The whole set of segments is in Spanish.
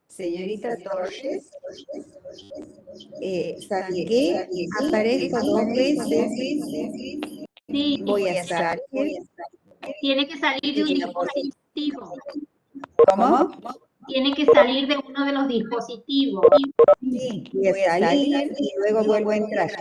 Señorita Torres, salgué, aparezco 2 veces, Sí, voy a salir. tiene que salir de un dispositivo. ¿Cómo? Tiene que salir de uno de los dispositivos. Sí, voy a salir y luego vuelvo a entrar.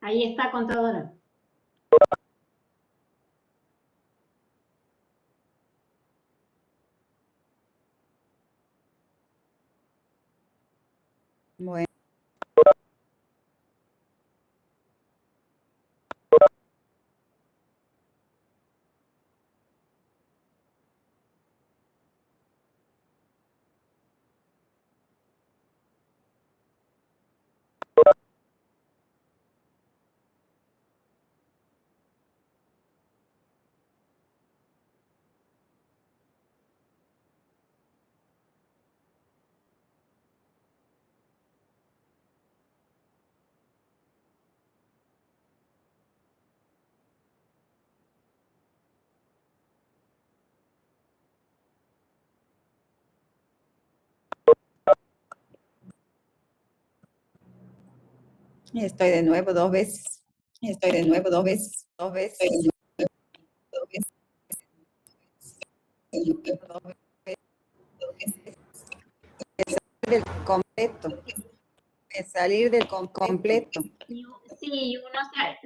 Ahí está, contadora. Bueno. Estoy de nuevo 2 veces. Estoy de nuevo 2 veces. 2 veces. Del completo. Salir del completo. Sí,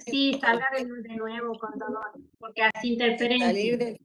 sí, salga de nuevo, contador, porque hace interferencia. Salir del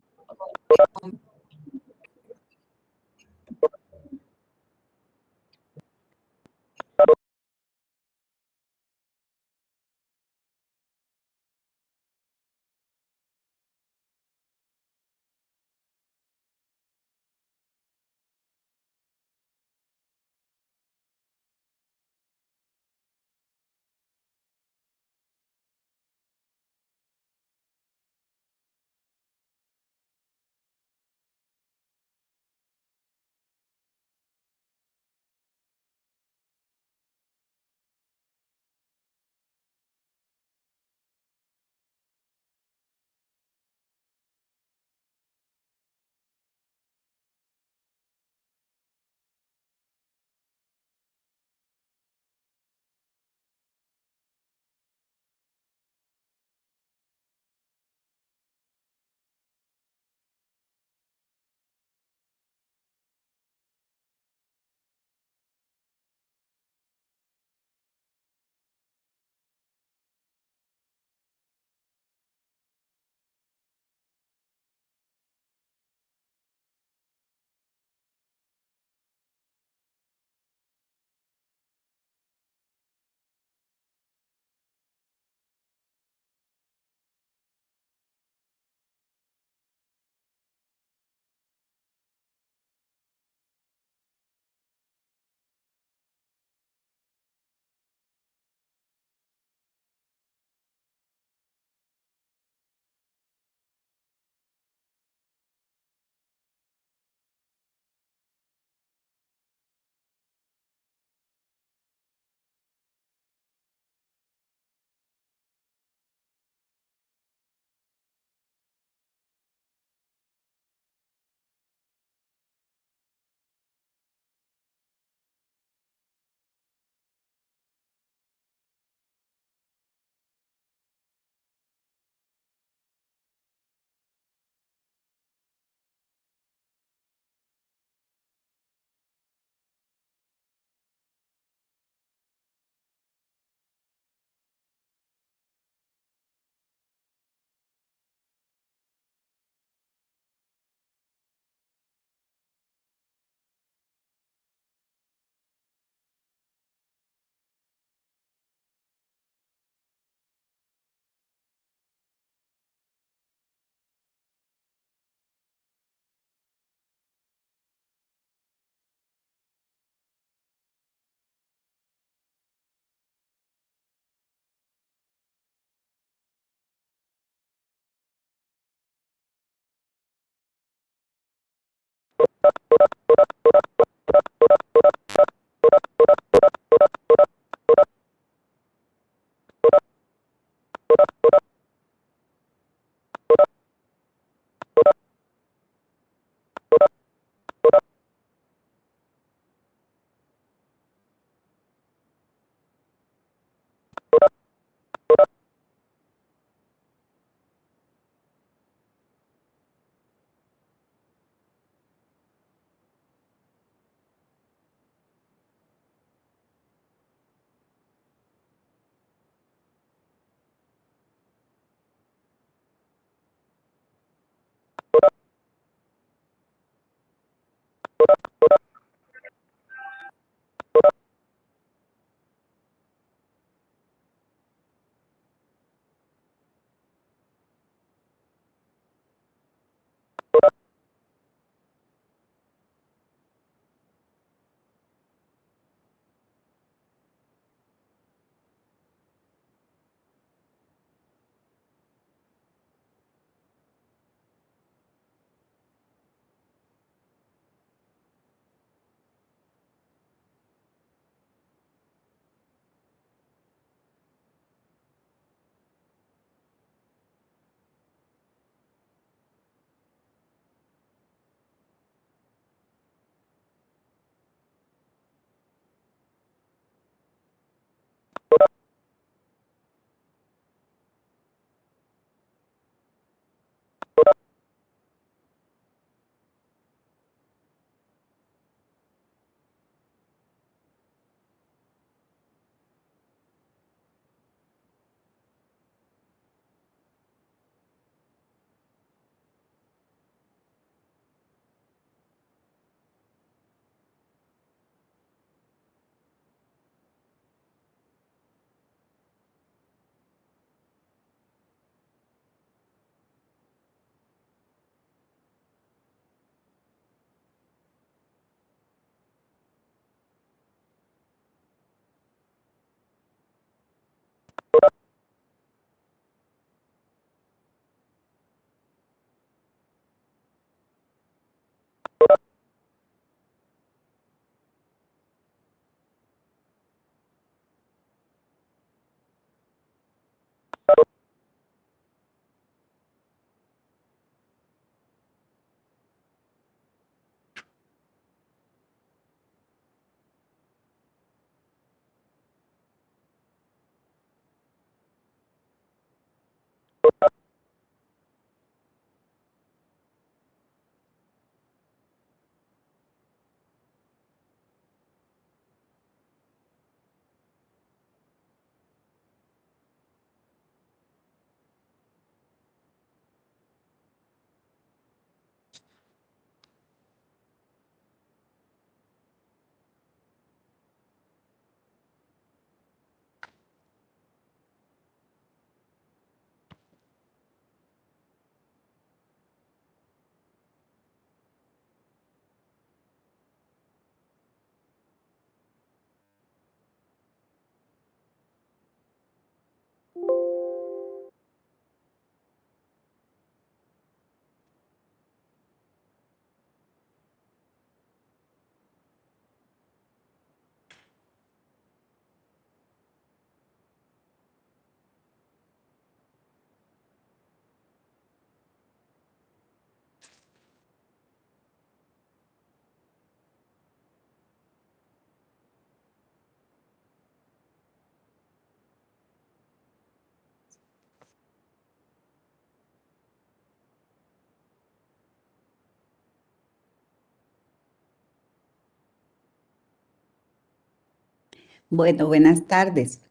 Bueno, buenas tardes.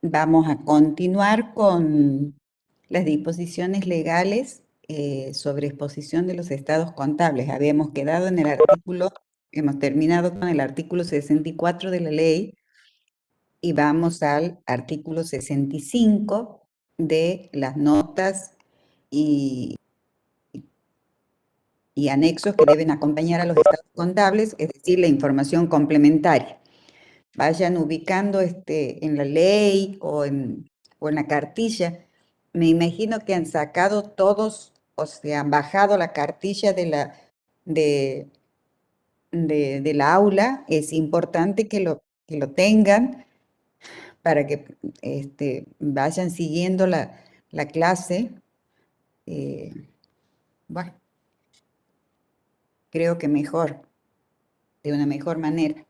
Vamos a continuar con las disposiciones legales sobre exposición de los estados contables. Habíamos quedado en el artículo, hemos terminado con el artículo 64 de la ley y vamos al artículo 65 de las notas y anexos que deben acompañar a los estados contables, es decir, la información complementaria. Vayan ubicando en la ley o en la cartilla. Me imagino que han sacado todos o se han bajado la cartilla de, la aula, es importante que lo tengan para que vayan siguiendo la clase. Bueno, creo que mejor, de una mejor manera.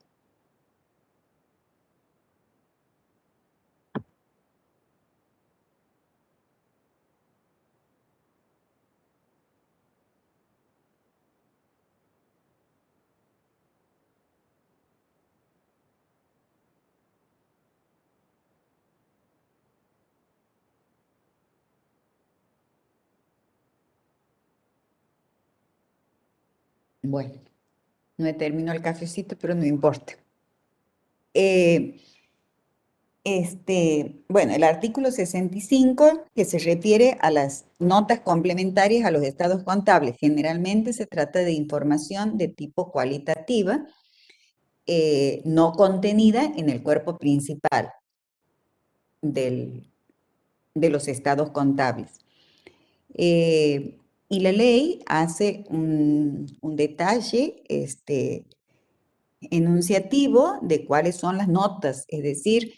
Bueno, no he terminado el cafecito, pero no importa. Bueno, el artículo 65, que se refiere a las notas complementarias a los estados contables. Generalmente se trata de información de tipo cualitativa, no contenida en el cuerpo principal de los estados contables. Y la ley hace un detalle enunciativo de cuáles son las notas, es decir,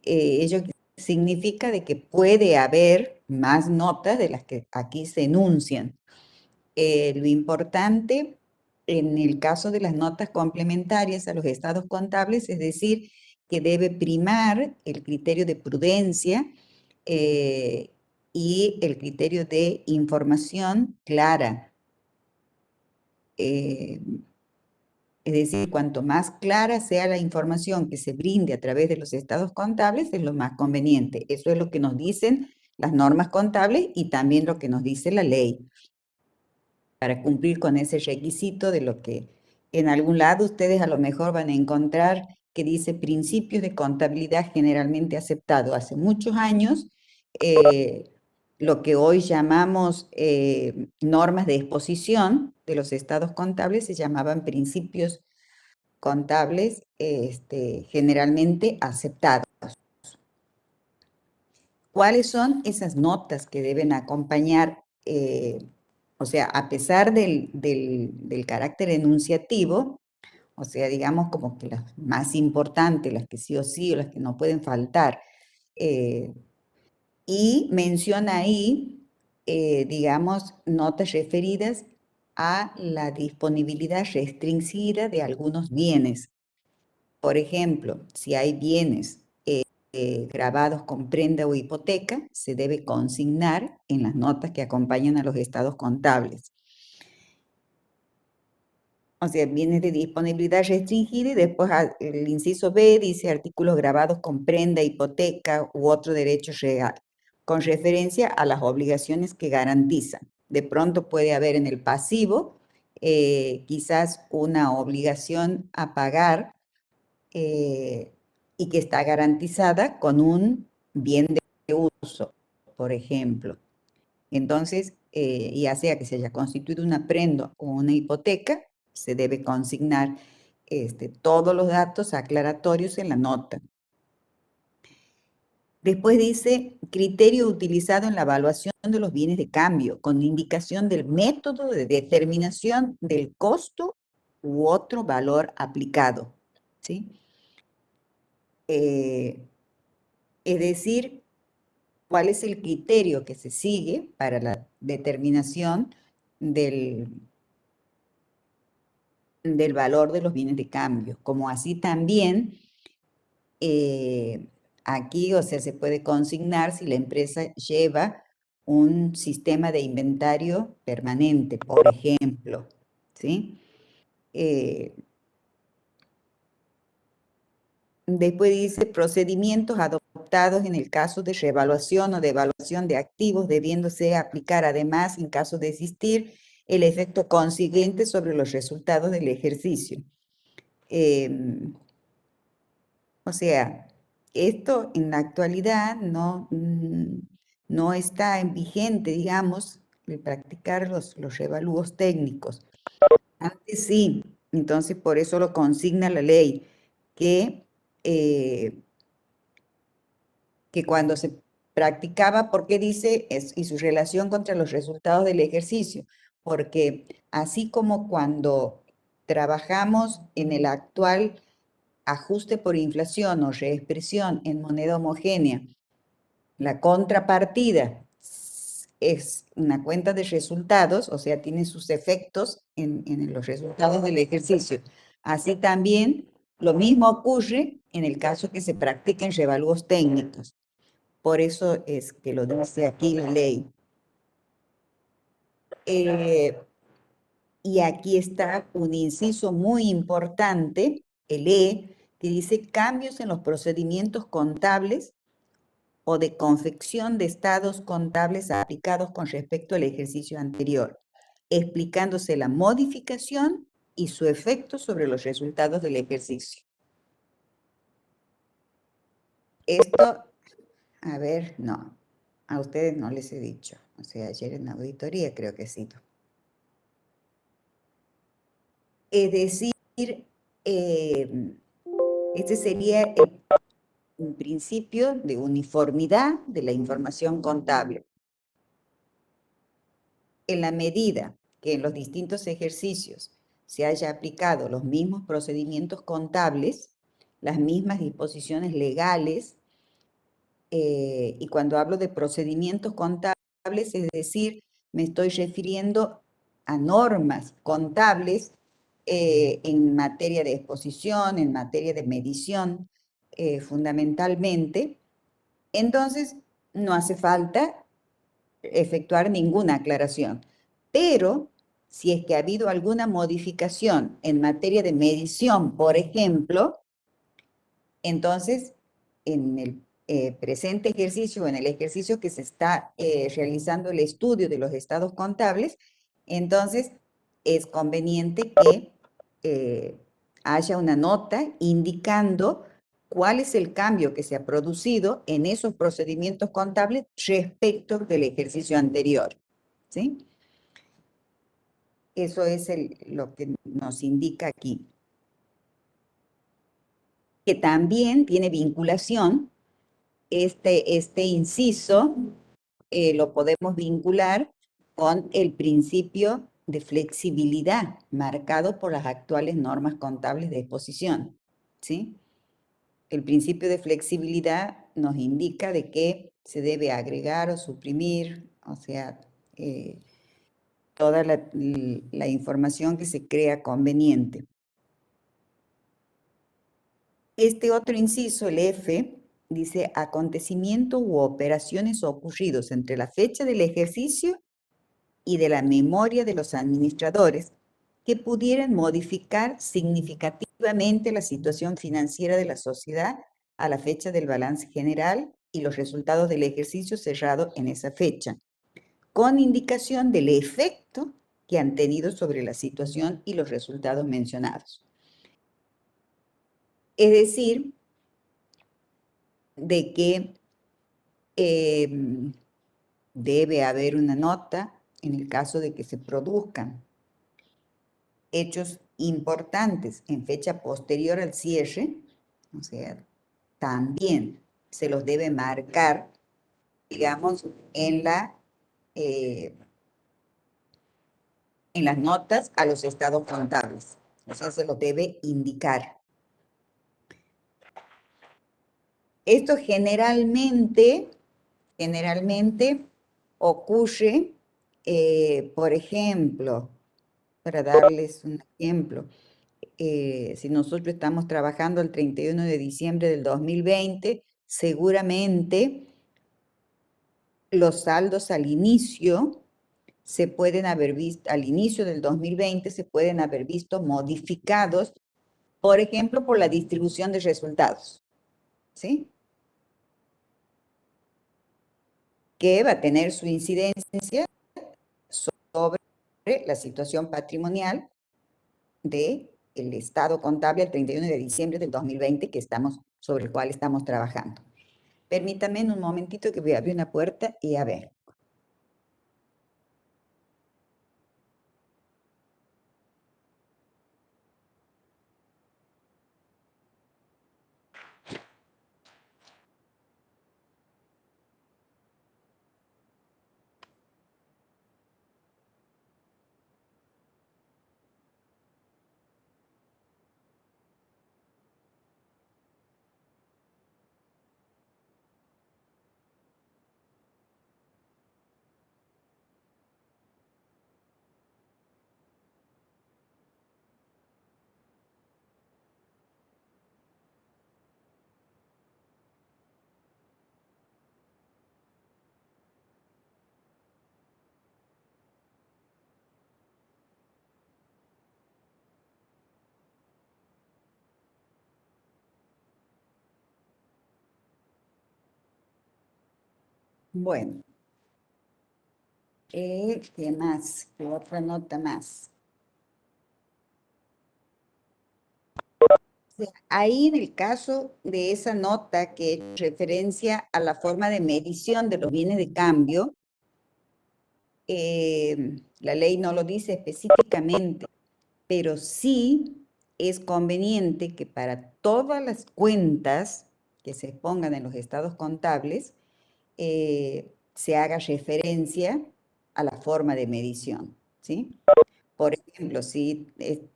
ello significa de que puede haber más notas de las que aquí se enuncian. Lo importante en el caso de las notas complementarias a los estados contables, es decir, que debe primar el criterio de prudencia y el criterio de información clara. Es decir, cuanto más clara sea la información que se brinde a través de los estados contables, es lo más conveniente. Eso es lo que nos dicen las normas contables y también lo que nos dice la ley, para cumplir con ese requisito de lo que en algún lado ustedes a lo mejor van a encontrar que dice principios de contabilidad generalmente aceptados. Hace muchos años, lo que hoy llamamos normas de exposición de los estados contables se llamaban principios contables generalmente aceptados. ¿Cuáles son esas notas que deben acompañar? O sea, a pesar del carácter enunciativo, o sea, digamos como que las más importantes, las que sí o sí, o las que no pueden faltar, y menciona ahí, digamos, notas referidas a la disponibilidad restringida de algunos bienes. Por ejemplo, si hay bienes grabados con prenda o hipoteca, se debe consignar en las notas que acompañan a los estados contables. O sea, bienes de disponibilidad restringida y después el inciso B dice artículos grabados con prenda, hipoteca u otro derecho real, con referencia a las obligaciones que garantizan. De pronto puede haber en el pasivo quizás una obligación a pagar y que está garantizada con un bien de uso, por ejemplo. Entonces, ya sea que se haya constituido una prenda o una hipoteca, se debe consignar todos los datos aclaratorios en la nota. Después dice, criterio utilizado en la evaluación de los bienes de cambio, con indicación del método de determinación del costo u otro valor aplicado. ¿Sí? Es decir, cuál es el criterio que se sigue para la determinación del valor de los bienes de cambio, como así también aquí, o sea, se puede consignar si la empresa lleva un sistema de inventario permanente, por ejemplo, ¿sí? Después dice procedimientos adoptados en el caso de reevaluación o de evaluación de activos, debiéndose aplicar además, en caso de existir, el efecto consiguiente sobre los resultados del ejercicio. O sea, esto en la actualidad no está en vigente, digamos, el practicar los revalúos técnicos. Antes sí, entonces por eso lo consigna la ley, que cuando se practicaba, porque dice, y su relación contra los resultados del ejercicio, porque así como cuando trabajamos en el actual ajuste por inflación o reexpresión en moneda homogénea, la contrapartida es una cuenta de resultados, o sea, tiene sus efectos en los resultados del ejercicio. Así también, lo mismo ocurre en el caso que se practiquen revalúos técnicos. Por eso es que lo dice aquí la ley. Y aquí está un inciso muy importante, el E, que dice cambios en los procedimientos contables o de confección de estados contables aplicados con respecto al ejercicio anterior, explicándose la modificación y su efecto sobre los resultados del ejercicio. Esto, a ver, no, a ustedes no les he dicho, o sea, ayer en la auditoría creo que sí. Es decir, este sería un principio de uniformidad de la información contable. En la medida que en los distintos ejercicios se haya aplicado los mismos procedimientos contables, las mismas disposiciones legales, y cuando hablo de procedimientos contables, es decir, me estoy refiriendo a normas contables en materia de exposición, en materia de medición, fundamentalmente. Entonces, no hace falta efectuar ninguna aclaración. Pero, si es que ha habido alguna modificación en materia de medición, por ejemplo, entonces, en el presente ejercicio, en el ejercicio que se está realizando el estudio de los estados contables, entonces es conveniente que haya una nota indicando cuál es el cambio que se ha producido en esos procedimientos contables respecto del ejercicio anterior, ¿sí? Eso es lo que nos indica aquí. Que también tiene vinculación, este inciso lo podemos vincular con el principio de flexibilidad marcado por las actuales normas contables de exposición, ¿sí? El principio de flexibilidad nos indica de que se debe agregar o suprimir, o sea, toda la información que se crea conveniente. Este otro inciso, el F, dice acontecimiento u operaciones ocurridos entre la fecha del ejercicio y de la memoria de los administradores que pudieran modificar significativamente la situación financiera de la sociedad a la fecha del balance general y los resultados del ejercicio cerrado en esa fecha, con indicación del efecto que han tenido sobre la situación y los resultados mencionados. Es decir, de que debe haber una nota en el caso de que se produzcan hechos importantes en fecha posterior al cierre, o sea, también se los debe marcar, digamos, en las notas a los estados contables. O sea, se los debe indicar. Esto generalmente ocurre, por ejemplo, para darles un ejemplo, si nosotros estamos trabajando el 31 de diciembre del 2020, seguramente los saldos al inicio se pueden haber visto, al inicio del 2020 se pueden haber visto modificados, por ejemplo, por la distribución de resultados, ¿sí? Que va a tener su incidencia sobre la situación patrimonial del estado contable al 31 de diciembre del 2020 sobre el cual estamos trabajando. Permítame un momentito que voy a abrir una puerta y a ver. Bueno, ¿qué más? ¿Qué otra nota más? O sea, ahí en el caso de esa nota que he hecho referencia a la forma de medición de los bienes de cambio, la ley no lo dice específicamente, pero sí es conveniente que para todas las cuentas que se pongan en los estados contables, se haga referencia a la forma de medición, ¿sí? Por ejemplo, si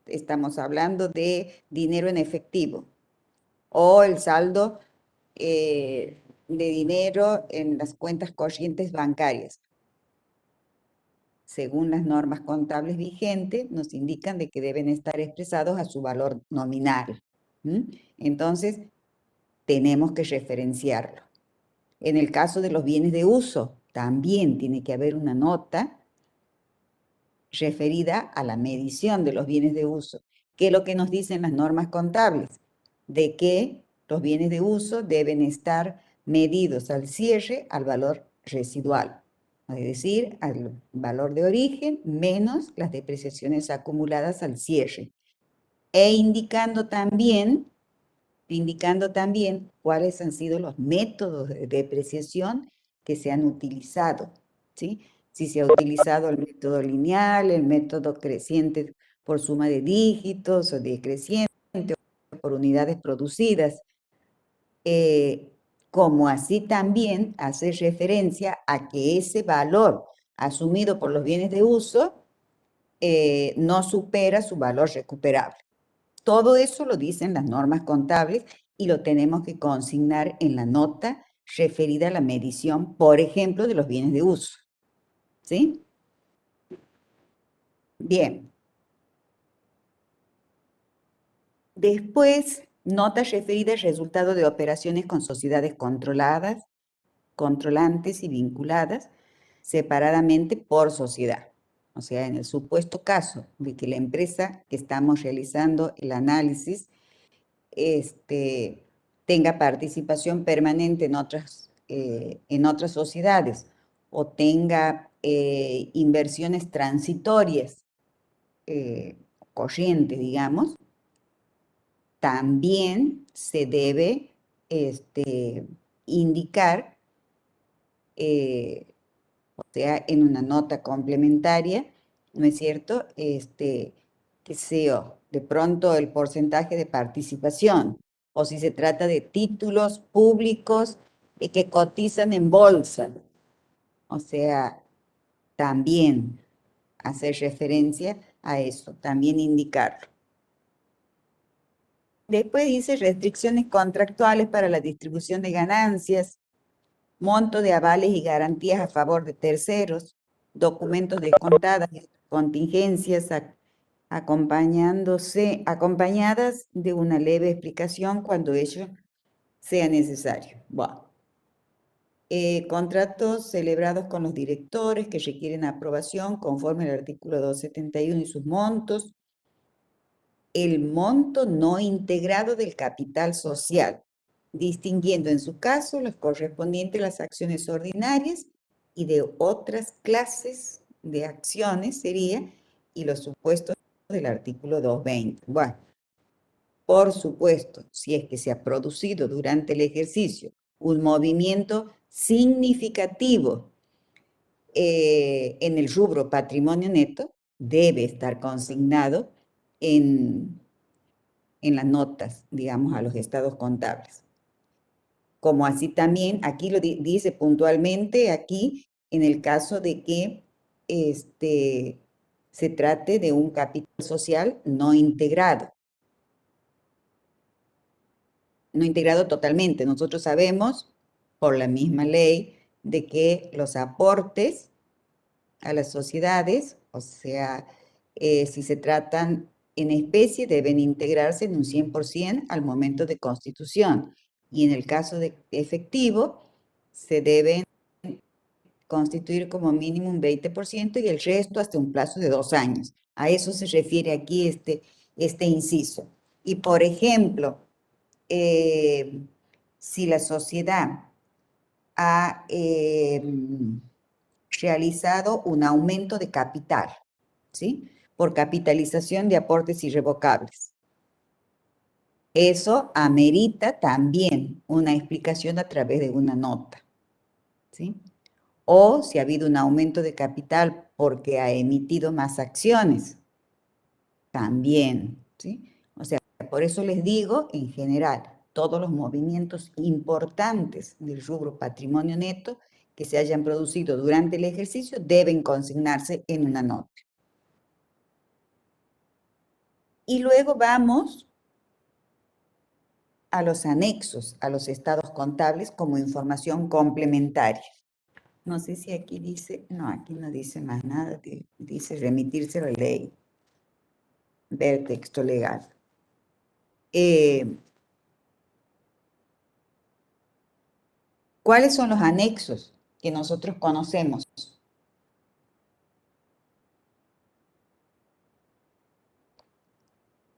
estamos hablando de dinero en efectivo o el saldo de dinero en las cuentas corrientes bancarias, según las normas contables vigentes, nos indican de que deben estar expresados a su valor nominal. Entonces, tenemos que referenciarlo. En el caso de los bienes de uso, también tiene que haber una nota referida a la medición de los bienes de uso. ¿Qué es lo que nos dicen las normas contables? De que los bienes de uso deben estar medidos al cierre al valor residual, es decir, al valor de origen menos las depreciaciones acumuladas al cierre, e indicando también cuáles han sido los métodos de depreciación que se han utilizado, ¿sí? Si se ha utilizado el método lineal, el método creciente por suma de dígitos o decreciente o por unidades producidas, como así también hace referencia a que ese valor asumido por los bienes de uso no supera su valor recuperable. Todo eso lo dicen las normas contables y lo tenemos que consignar en la nota referida a la medición, por ejemplo, de los bienes de uso. ¿Sí? Bien. Después, nota referida al resultado de operaciones con sociedades controladas, controlantes y vinculadas separadamente por sociedad. O sea, en el supuesto caso de que la empresa que estamos realizando el análisis tenga participación permanente en otras sociedades o tenga inversiones transitorias, corrientes, digamos, también se debe indicar, o sea, en una nota complementaria, ¿no es cierto? Que sea de pronto el porcentaje de participación, o si se trata de títulos públicos que cotizan en bolsa, o sea, también hacer referencia a eso, también indicarlo. Después dice restricciones contractuales para la distribución de ganancias, monto de avales y garantías a favor de terceros, documentos descontadas y contingencias acompañadas de una leve explicación cuando ello sea necesario. Bueno. Contratos celebrados con los directores que requieren aprobación conforme al artículo 271 y sus montos. El monto no integrado del capital social, distinguiendo en su caso los correspondientes a las acciones ordinarias y de otras clases de acciones sería, y los supuestos del artículo 220. Bueno, por supuesto, si es que se ha producido durante el ejercicio un movimiento significativo en el rubro patrimonio neto, debe estar consignado en las notas, digamos, a los estados contables. Como así también, aquí lo dice puntualmente, aquí, en el caso de que se trate de un capital social no integrado. No integrado totalmente. Nosotros sabemos, por la misma ley, de que los aportes a las sociedades, o sea, si se tratan en especie, deben integrarse en un 100% al momento de constitución. Y en el caso de efectivo, se deben constituir como mínimo un 20% y el resto hasta un plazo de 2 años. A eso se refiere aquí este inciso. Y, por ejemplo, si la sociedad ha realizado un aumento de capital, ¿sí? Por capitalización de aportes irrevocables. Eso amerita también una explicación a través de una nota, ¿sí? O si ha habido un aumento de capital porque ha emitido más acciones, también, ¿sí? O sea, por eso les digo, en general, todos los movimientos importantes del rubro patrimonio neto que se hayan producido durante el ejercicio deben consignarse en una nota. Y luego vamos a los anexos, a los estados contables como información complementaria. No sé si aquí dice, no, aquí no dice más nada, dice remitirse a la ley, ver texto legal. ¿Cuáles son los anexos que nosotros conocemos?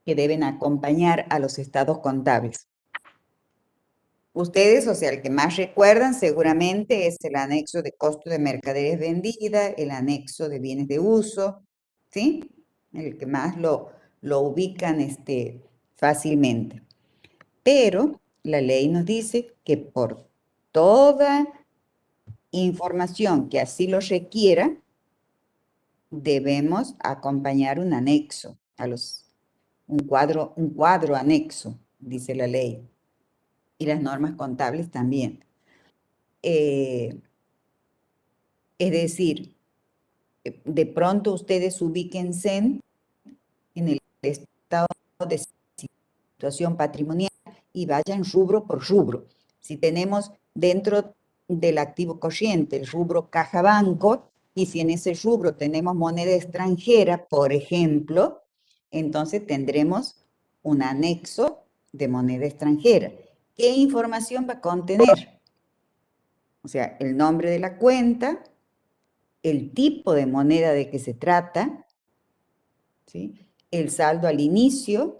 Que deben acompañar a los estados contables. Ustedes, o sea, el que más recuerdan seguramente es el anexo de costo de mercaderías vendidas, el anexo de bienes de uso, ¿sí? El que más lo ubican fácilmente. Pero la ley nos dice que por toda información que así lo requiera, debemos acompañar un anexo, un cuadro anexo, dice la ley, y las normas contables también. Es decir, de pronto ustedes ubíquense en el estado de situación patrimonial y vayan rubro por rubro. Si tenemos dentro del activo corriente el rubro caja banco, y si en ese rubro tenemos moneda extranjera, por ejemplo, entonces tendremos un anexo de moneda extranjera. ¿Qué información va a contener? O sea, el nombre de la cuenta, el tipo de moneda de que se trata, ¿sí? El saldo al inicio,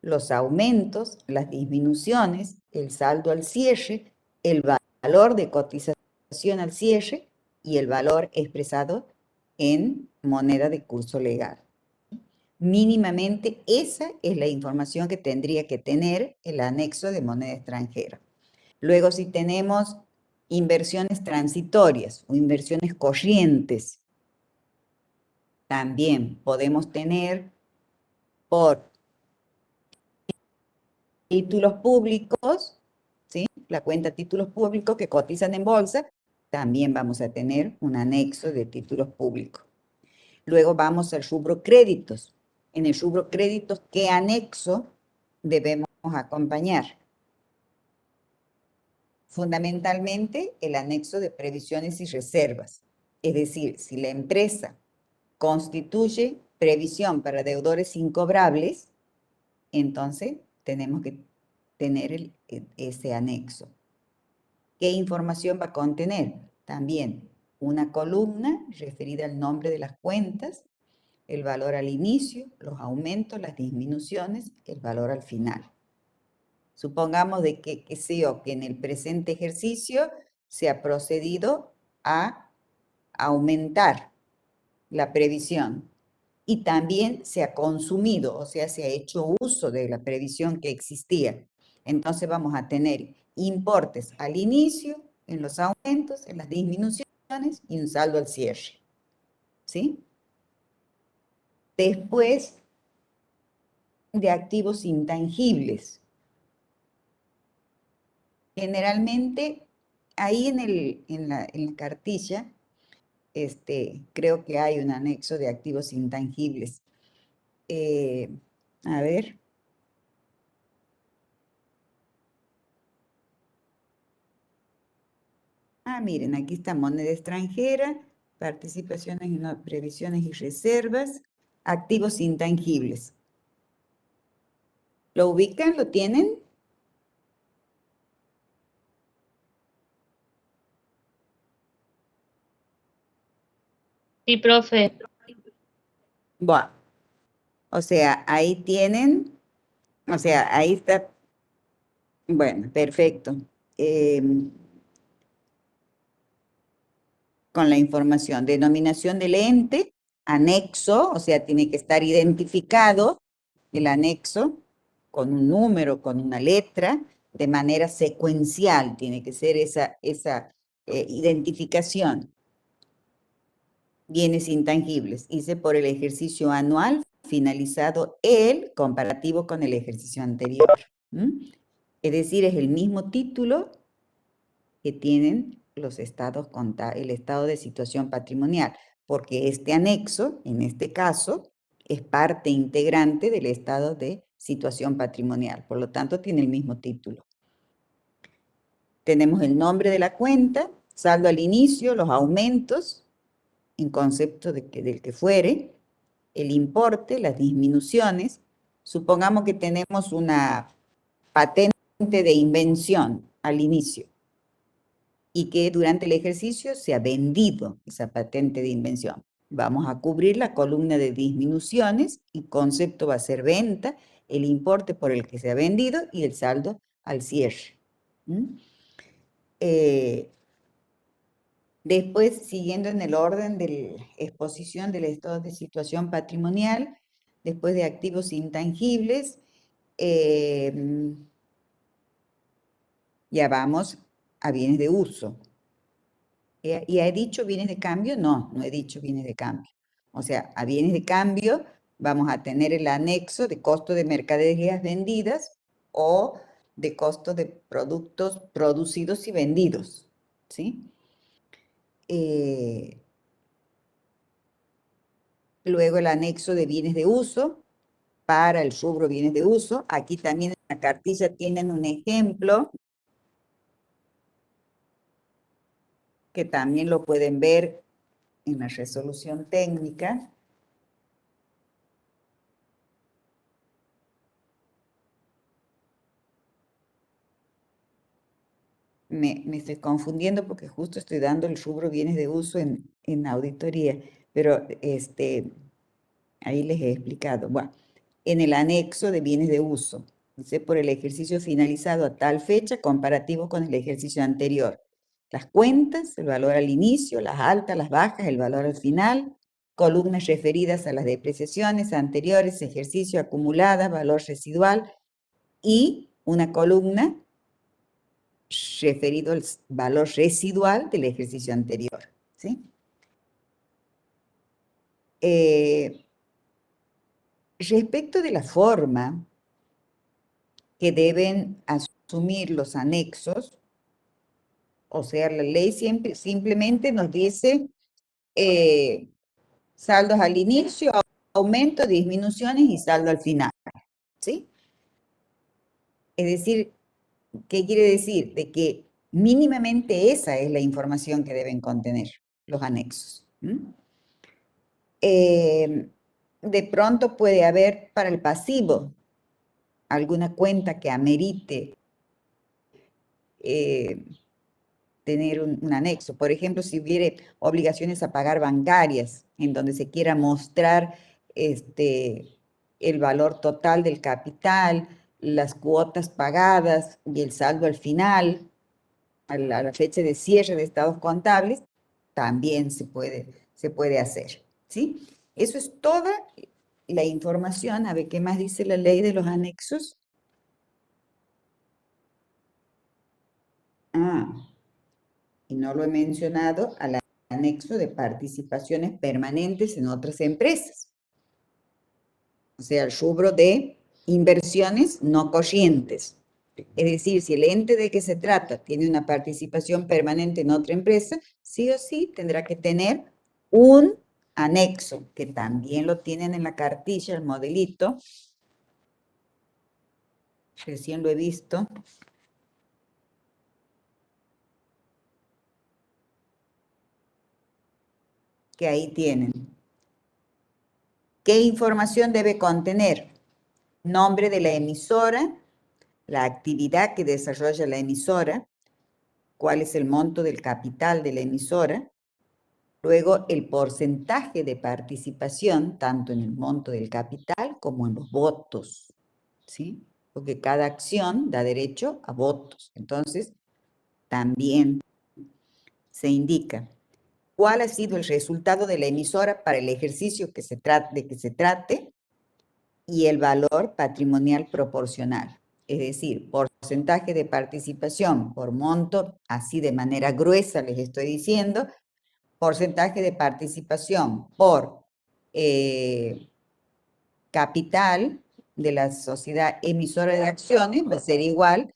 los aumentos, las disminuciones, el saldo al cierre, el valor de cotización al cierre y el valor expresado en moneda de curso legal. Mínimamente esa es la información que tendría que tener el anexo de moneda extranjera. Luego, si tenemos inversiones transitorias o inversiones corrientes, también podemos tener por títulos públicos, ¿sí? La cuenta títulos públicos que cotizan en bolsa, también vamos a tener un anexo de títulos públicos. Luego vamos al rubro créditos. En el rubro créditos, ¿qué anexo debemos acompañar? Fundamentalmente el anexo de previsiones y reservas. Es decir, si la empresa constituye previsión para deudores incobrables, entonces tenemos que tener ese anexo. ¿Qué información va a contener? También una columna referida al nombre de las cuentas, el valor al inicio, los aumentos, las disminuciones, el valor al final. Supongamos de que en el presente ejercicio se ha procedido a aumentar la previsión y también se ha consumido, o sea, se ha hecho uso de la previsión que existía. Entonces vamos a tener importes al inicio, en los aumentos, en las disminuciones y un saldo al cierre. ¿Sí? Después de activos intangibles. Generalmente, ahí en la cartilla, creo que hay un anexo de activos intangibles. A ver. Miren, aquí está moneda extranjera, participaciones y previsiones y reservas, activos intangibles. ¿Lo ubican? ¿Lo tienen? Sí, profe. Bueno, o sea, ahí tienen, o sea, ahí está, bueno, perfecto. con la información. Denominación del ente, anexo, o sea, tiene que estar identificado el anexo con un número, con una letra, de manera secuencial, tiene que ser esa identificación. Bienes intangibles, hice por el ejercicio anual, finalizado el comparativo con el ejercicio anterior. Es decir, es el mismo título que tienen los estados contables, el estado de situación patrimonial, porque este anexo, en este caso, es parte integrante del estado de situación patrimonial, por lo tanto tiene el mismo título. Tenemos el nombre de la cuenta, saldo al inicio, los aumentos, en concepto del que fuere, el importe, las disminuciones. Supongamos que tenemos una patente de invención al inicio y que durante el ejercicio se ha vendido esa patente de invención. Vamos a cubrir la columna de disminuciones y concepto va a ser venta, el importe por el que se ha vendido y el saldo al cierre. Después, siguiendo en el orden de exposición del estado de situación patrimonial, después de activos intangibles, ya vamos a bienes de uso. ¿Y he dicho bienes de cambio? No, no he dicho bienes de cambio. O sea, a bienes de cambio vamos a tener el anexo de costo de mercaderías vendidas o de costo de productos producidos y vendidos, ¿sí? Luego el anexo de bienes de uso para el rubro bienes de uso. Aquí también en la cartilla tienen un ejemplo que también lo pueden ver en la resolución técnica. Me estoy confundiendo porque justo estoy dando el rubro bienes de uso en auditoría, pero ahí les he explicado. Bueno, en el anexo de bienes de uso, dice por el ejercicio finalizado a tal fecha comparativo con el ejercicio anterior. Las cuentas, el valor al inicio, las altas, las bajas, el valor al final, columnas referidas a las depreciaciones anteriores, ejercicio acumulada, valor residual y una columna referido al valor residual del ejercicio anterior, ¿sí? Respecto de la forma que deben asumir los anexos, o sea, la ley simplemente nos dice saldos al inicio, aumento, disminuciones y saldo al final, ¿sí? Es decir, ¿qué quiere decir? De que mínimamente esa es la información que deben contener los anexos. De pronto puede haber para el pasivo alguna cuenta que amerite tener un anexo. Por ejemplo, si hubiere obligaciones a pagar bancarias, en donde se quiera mostrar el valor total del capital, las cuotas pagadas y el saldo al final, a la fecha de cierre de estados contables, también se puede hacer, ¿sí? Eso es toda la información. A ver, ¿qué más dice la ley de los anexos? Y no lo he mencionado, al anexo de participaciones permanentes en otras empresas. O sea, el rubro de inversiones no corrientes. Es decir, si el ente de que se trata tiene una participación permanente en otra empresa, sí o sí tendrá que tener un anexo, que también lo tienen en la cartilla, el modelito. Recién lo he visto. Que ahí tienen. ¿Qué información debe contener? Nombre de la emisora, la actividad que desarrolla la emisora, cuál es el monto del capital de la emisora, luego el porcentaje de participación, tanto en el monto del capital como en los votos, ¿sí? Porque cada acción da derecho a votos. Entonces, también se indica cuál ha sido el resultado de la emisora para el ejercicio de que se trate y el valor patrimonial proporcional. Es decir, porcentaje de participación por monto, así de manera gruesa les estoy diciendo, porcentaje de participación por capital de la sociedad emisora de acciones va a ser igual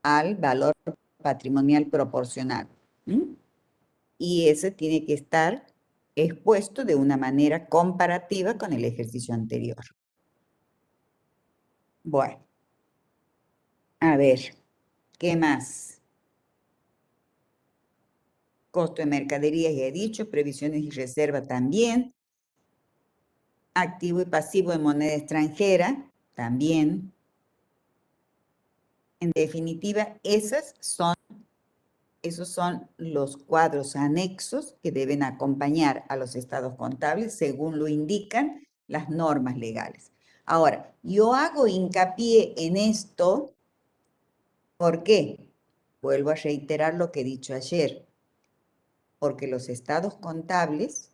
al valor patrimonial proporcional. Y ese tiene que estar expuesto de una manera comparativa con el ejercicio anterior. Bueno, a ver, ¿qué más? Costo de mercaderías, ya he dicho, previsiones y reserva también. Activo y pasivo de moneda extranjera, también. En definitiva, esos son los cuadros anexos que deben acompañar a los estados contables según lo indican las normas legales. Ahora, yo hago hincapié en esto, ¿por qué? Vuelvo a reiterar lo que he dicho ayer, porque los estados contables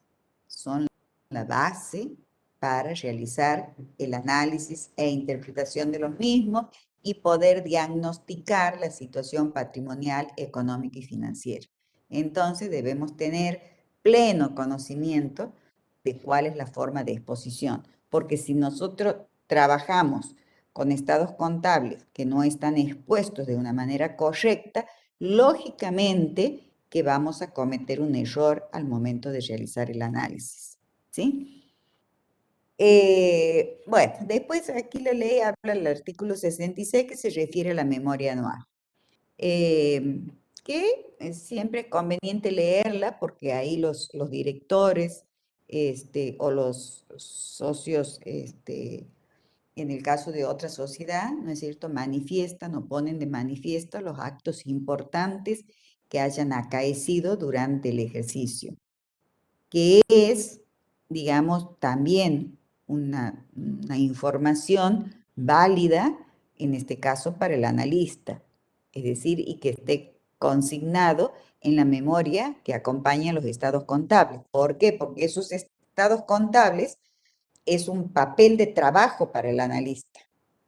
son la base para realizar el análisis e interpretación de los mismos y poder diagnosticar la situación patrimonial, económica y financiera. Entonces debemos tener pleno conocimiento de cuál es la forma de exposición, porque si nosotros trabajamos con estados contables que no están expuestos de una manera correcta, lógicamente que vamos a cometer un error al momento de realizar el análisis, ¿sí? Bueno, después aquí la ley habla del artículo 66 que se refiere a la memoria anual, que siempre es conveniente leerla porque ahí los directores o los socios, en el caso de otra sociedad, ¿no es cierto?, manifiestan o ponen de manifiesto los actos importantes que hayan acaecido durante el ejercicio, que es, digamos, también una información válida, en este caso para el analista, es decir, y que esté consignado en la memoria que acompaña a los estados contables. ¿Por qué? Porque esos estados contables es un papel de trabajo para el analista,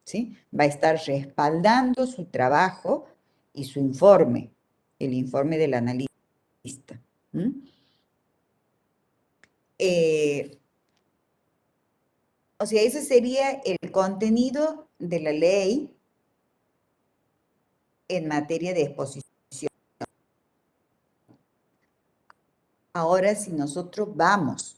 ¿sí? Va a estar respaldando su trabajo y su informe, el informe del analista. O sea, ese sería el contenido de la ley en materia de exposición. Ahora, si nosotros vamos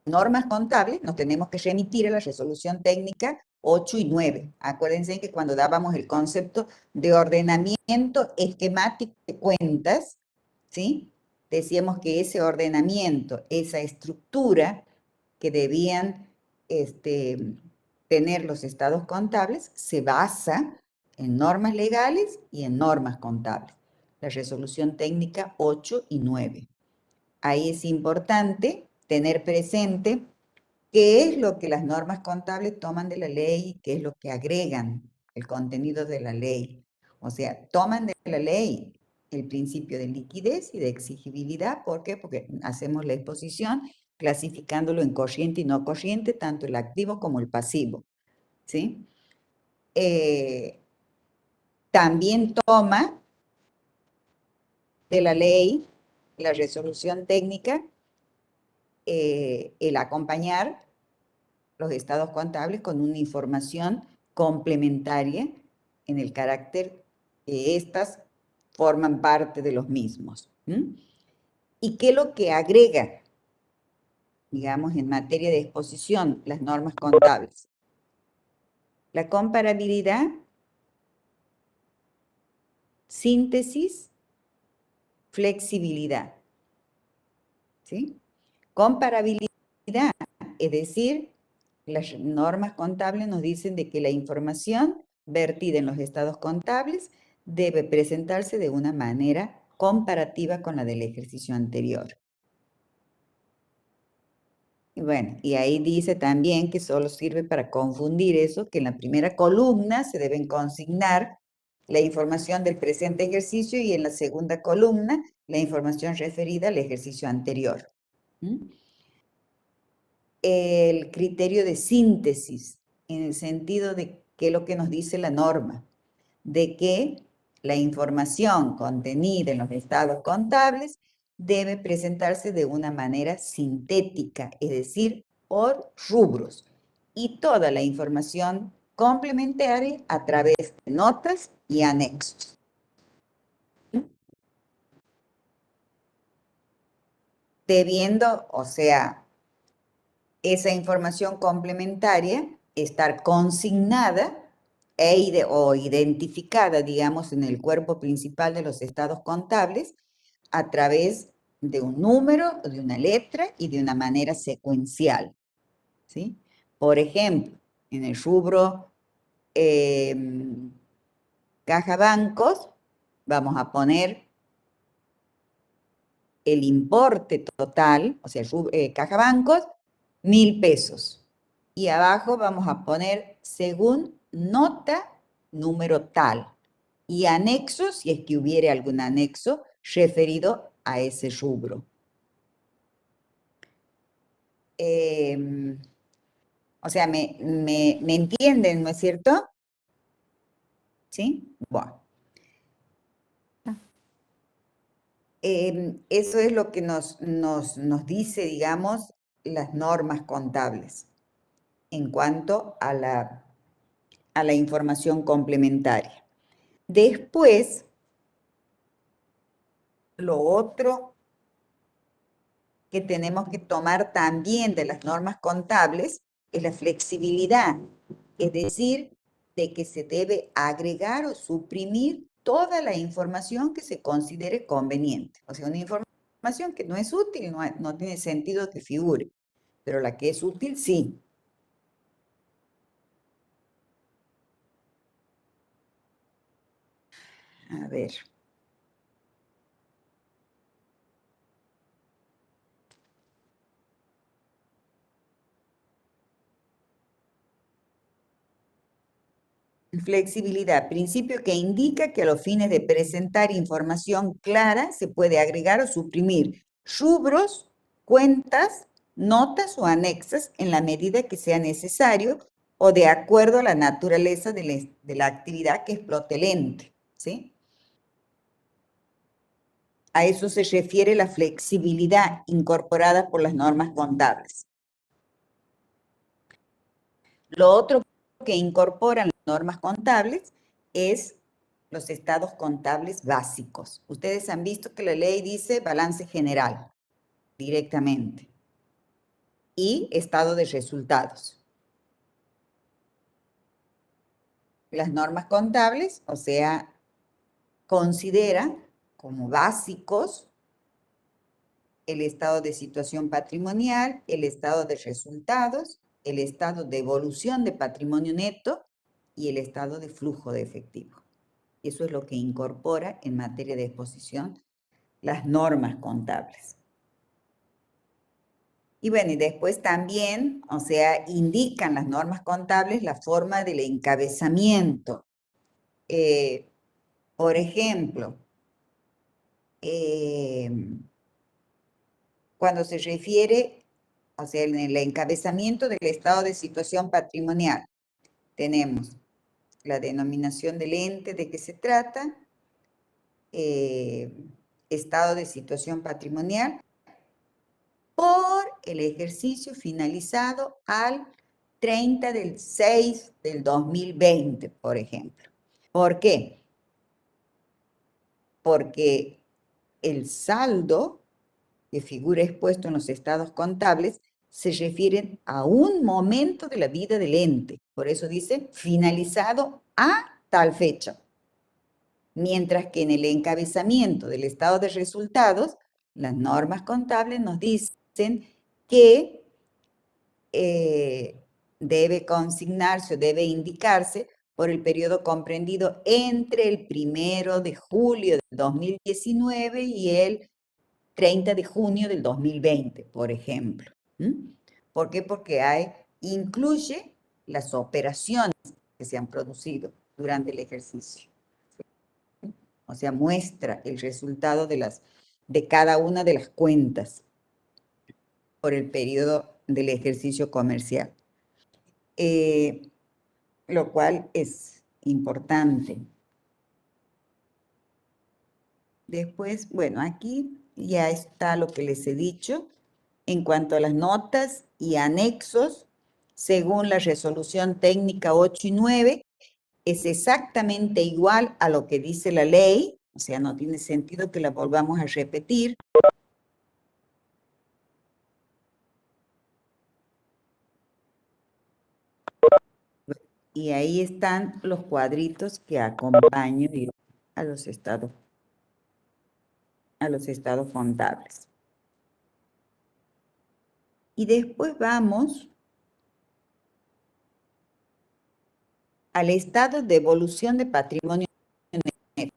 normas contables, nos tenemos que remitir a la resolución técnica 8 y 9. Acuérdense que cuando dábamos el concepto de ordenamiento esquemático de cuentas, ¿sí?, decíamos que ese ordenamiento, esa estructura que debían tener los estados contables, se basa en normas legales y en normas contables. La resolución técnica 8 y 9. Ahí es importante tener presente qué es lo que las normas contables toman de la ley y qué es lo que agregan el contenido de la ley. O sea, toman de la ley el principio de liquidez y de exigibilidad. ¿Por qué? Porque hacemos la exposición clasificándolo en corriente y no corriente, tanto el activo como el pasivo, ¿sí? También toma de la ley la resolución técnica, el acompañar los estados contables con una información complementaria en el carácter que éstas forman parte de los mismos. ¿Y qué es lo que agrega, digamos, en materia de exposición las normas contables? La comparabilidad, síntesis, flexibilidad. ¿Sí? Comparabilidad, es decir, las normas contables nos dicen de que la información vertida en los estados contables debe presentarse de una manera comparativa con la del ejercicio anterior. Y bueno, y ahí dice también que solo sirve para confundir eso, que en la primera columna se deben consignar la información del presente ejercicio y en la segunda columna la información referida al ejercicio anterior. El criterio de síntesis, en el sentido de qué es lo que nos dice la norma, de que la información contenida en los estados contables debe presentarse de una manera sintética, es decir, por rubros, y toda la información complementaria a través de notas y anexos. Debiendo, o sea, esa información complementaria estar consignada o identificada, digamos, en el cuerpo principal de los estados contables a través de un número, de una letra y de una manera secuencial, ¿sí? Por ejemplo, en el rubro caja bancos, vamos a poner el importe total, o sea, caja bancos, 1.000 pesos. Y abajo vamos a poner según nota número tal. Y anexo, si es que hubiera algún anexo, referido a ese rubro. O sea, ¿me entienden, no es cierto? ¿Sí? Bueno. Eso es lo que nos dice, digamos, las normas contables en cuanto a la información complementaria. Después, lo otro que tenemos que tomar también de las normas contables es la flexibilidad, es decir, de que se debe agregar o suprimir toda la información que se considere conveniente. O sea, una información que no es útil, no tiene sentido que figure, pero la que es útil, sí. A ver. Flexibilidad, principio que indica que a los fines de presentar información clara se puede agregar o suprimir rubros, cuentas, notas o anexas en la medida que sea necesario o de acuerdo a la naturaleza de la actividad que explote el ente, ¿sí? A eso se refiere la flexibilidad incorporada por las normas contables. Lo otro que incorporan las normas contables es los estados contables básicos. Ustedes han visto que la ley dice balance general directamente y estado de resultados. Las normas contables, o sea, consideran como básicos el estado de situación patrimonial, el estado de resultados, el estado de evolución de patrimonio neto y el estado de flujo de efectivo. Eso es lo que incorpora en materia de exposición las normas contables. Y bueno, y después también, o sea, indican las normas contables la forma del encabezamiento. Por ejemplo, cuando se refiere, o sea, en el encabezamiento del estado de situación patrimonial, tenemos la denominación del ente de que se trata, estado de situación patrimonial, por el ejercicio finalizado al 30/6/2020, por ejemplo. ¿Por qué? Porque el saldo que figura expuesto en los estados contables se refieren a un momento de la vida del ente. Por eso dice finalizado a tal fecha. Mientras que en el encabezamiento del estado de resultados, las normas contables nos dicen que debe consignarse o debe indicarse por el periodo comprendido entre el 1 de julio del 2019 y el 30 de junio del 2020, por ejemplo. ¿Por qué? Porque incluye las operaciones que se han producido durante el ejercicio. O sea, muestra el resultado de las de cada una de las cuentas por el periodo del ejercicio comercial, lo cual es importante. Después, bueno, aquí ya está lo que les he dicho en cuanto a las notas y anexos, según la resolución técnica 8 y 9, es exactamente igual a lo que dice la ley, o sea, no tiene sentido que la volvamos a repetir. Y ahí están los cuadritos que acompañan a los estados contables. Y después vamos al estado de evolución de patrimonio neto.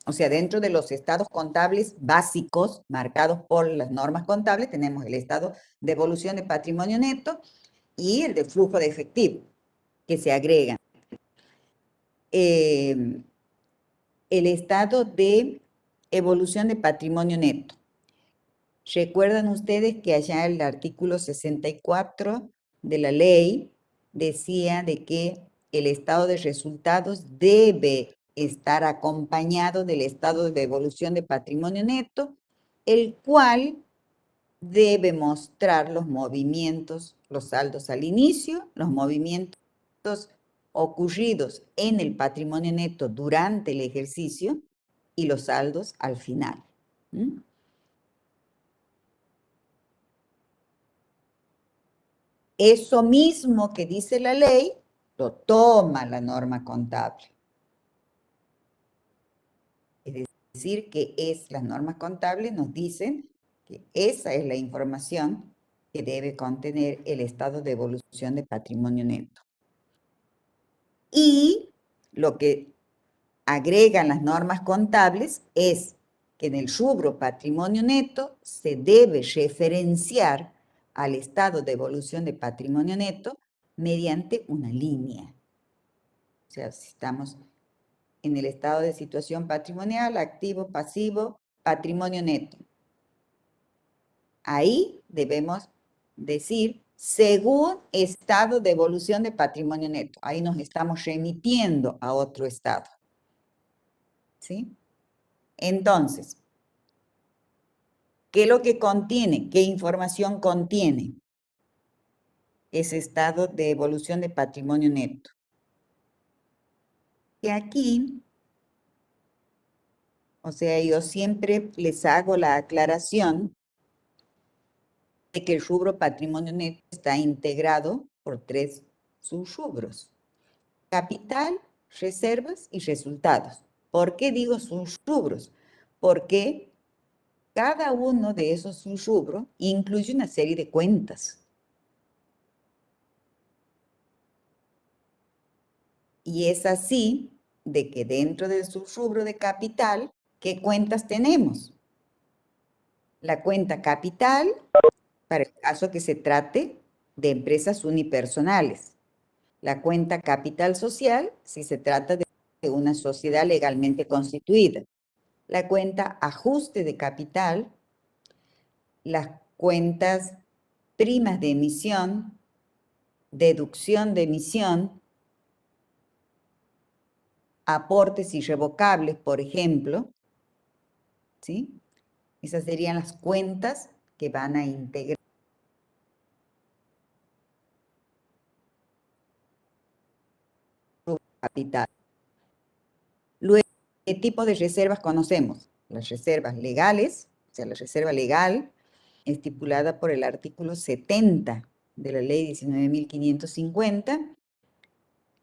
O sea, dentro de los estados contables básicos marcados por las normas contables, tenemos el estado de evolución de patrimonio neto y el de flujo de efectivo, que se agregan. El estado de evolución de patrimonio neto. ¿Recuerdan ustedes que allá el artículo 64 de la ley decía de que el estado de resultados debe estar acompañado del estado de evolución de patrimonio neto, el cual debe mostrar los movimientos, los saldos al inicio, los movimientos ocurridos en el patrimonio neto durante el ejercicio y los saldos al final? ¿Mm? Eso mismo que dice la ley, lo toma la norma contable. Es decir, que las normas contables nos dicen que esa es la información que debe contener el estado de evolución de patrimonio neto. Y lo que agregan las normas contables es que en el rubro patrimonio neto se debe referenciar al estado de evolución de patrimonio neto mediante una línea. O sea, si estamos en el estado de situación patrimonial, activo, pasivo, patrimonio neto. Ahí debemos decir, según estado de evolución de patrimonio neto. Ahí nos estamos remitiendo a otro estado. ¿Sí? Entonces, ¿qué es lo que contiene? ¿Qué información contiene ese estado de evolución de patrimonio neto? Y aquí, o sea, yo siempre les hago la aclaración de que el rubro patrimonio neto está integrado por 3 subrubros: capital, reservas y resultados. ¿Por qué digo subrubros? Porque cada uno de esos subrubros incluye una serie de cuentas. Y es así de que dentro del subrubro de capital, ¿qué cuentas tenemos? La cuenta capital, para el caso que se trate de empresas unipersonales. La cuenta capital social, si se trata de una sociedad legalmente constituida. La cuenta ajuste de capital, las cuentas primas de emisión, deducción de emisión, aportes irrevocables, por ejemplo, ¿sí? Esas serían las cuentas que van a integrar capital. Luego, ¿qué tipo de reservas conocemos? Las reservas legales, o sea, la reserva legal estipulada por el artículo 70 de la ley 19.550,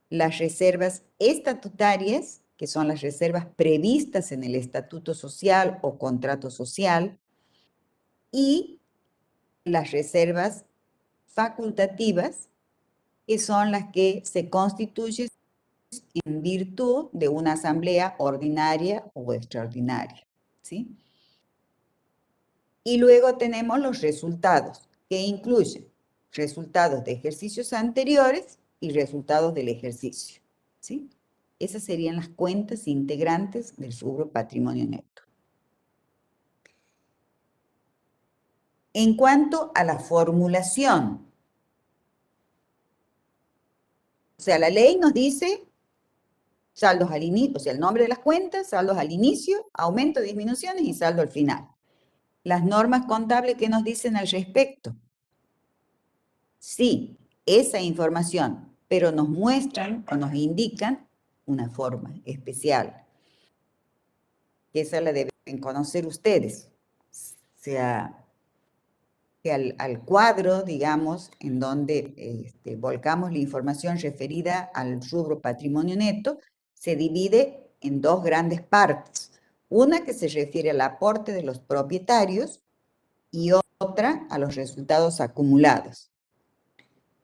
las reservas estatutarias, que son las reservas previstas en el estatuto social o contrato social, y las reservas facultativas, que son las que se constituyen en virtud de una asamblea ordinaria o extraordinaria, ¿sí? Y luego tenemos los resultados, que incluyen resultados de ejercicios anteriores y resultados del ejercicio, ¿sí? Esas serían las cuentas integrantes del rubro patrimonio neto. En cuanto a la formulación, o sea, la ley nos dice saldos al inicio, o sea, el nombre de las cuentas, saldos al inicio, aumento, disminuciones y saldo al final. Las normas contables, ¿qué nos dicen al respecto? Sí, esa información, pero nos muestran o nos indican una forma especial, que esa la deben conocer ustedes. Sea al cuadro, digamos, en donde volcamos la información referida al rubro patrimonio neto, se divide en dos grandes partes. Una que se refiere al aporte de los propietarios y otra a los resultados acumulados.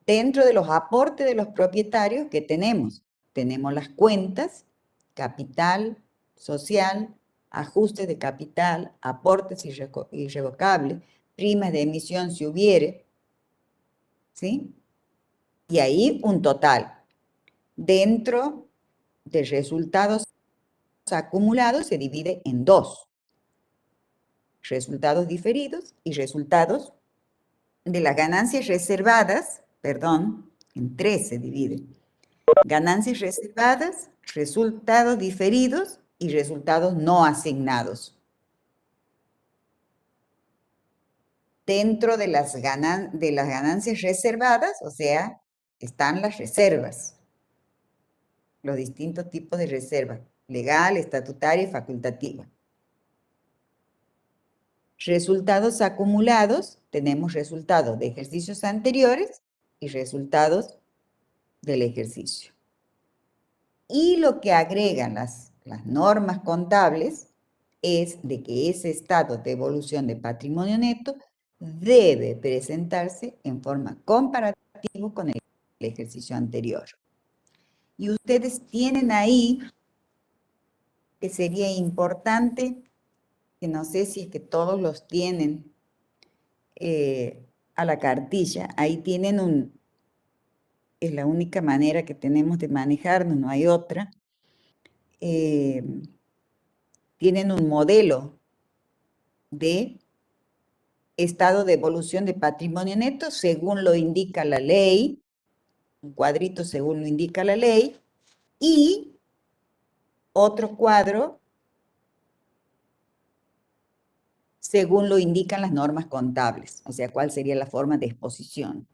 Dentro de los aportes de los propietarios, ¿qué tenemos? Tenemos las cuentas, capital, social, ajustes de capital, aportes irrevocables, primas de emisión si hubiere, ¿sí? Y ahí un total. Dentro de resultados acumulados se divide en dos. Resultados diferidos y resultados de las ganancias reservadas, perdón, en tres se divide. Ganancias reservadas, resultados diferidos y resultados no asignados. Dentro de las ganancias reservadas, o sea, están las reservas, los distintos tipos de reservas, legal, estatutaria y facultativa. Resultados acumulados, tenemos resultados de ejercicios anteriores y resultados del ejercicio. Y lo que agregan las normas contables es de que ese estado de evolución de patrimonio neto debe presentarse en forma comparativa con el ejercicio anterior. Y ustedes tienen ahí, que sería importante, que no sé si es que todos los tienen a la cartilla, ahí tienen es la única manera que tenemos de manejarnos, no hay otra. Tienen un modelo de estado de evolución de patrimonio neto según lo indica la ley, un cuadrito según lo indica la ley, y otro cuadro según lo indican las normas contables, o sea, cuál sería la forma de exposición.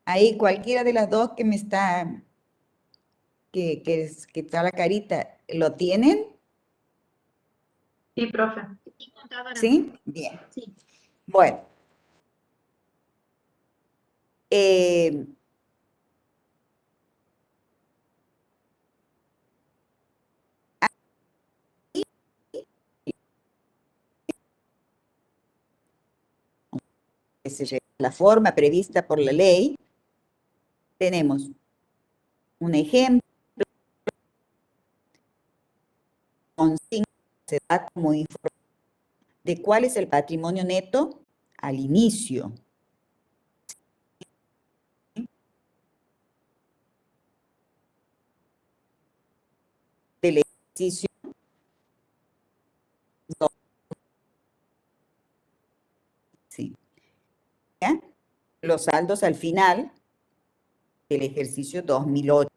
Ahí cualquiera de las dos que me está, que está la carita, ¿lo tienen? Sí, profe. ¿Sí? Bien. Sí. Bueno. La forma prevista por la ley, tenemos un ejemplo con 5, se da como información de cuál es el patrimonio neto al inicio. Del ejercicio. Sí. ¿Ya? Los saldos al final del ejercicio 2008.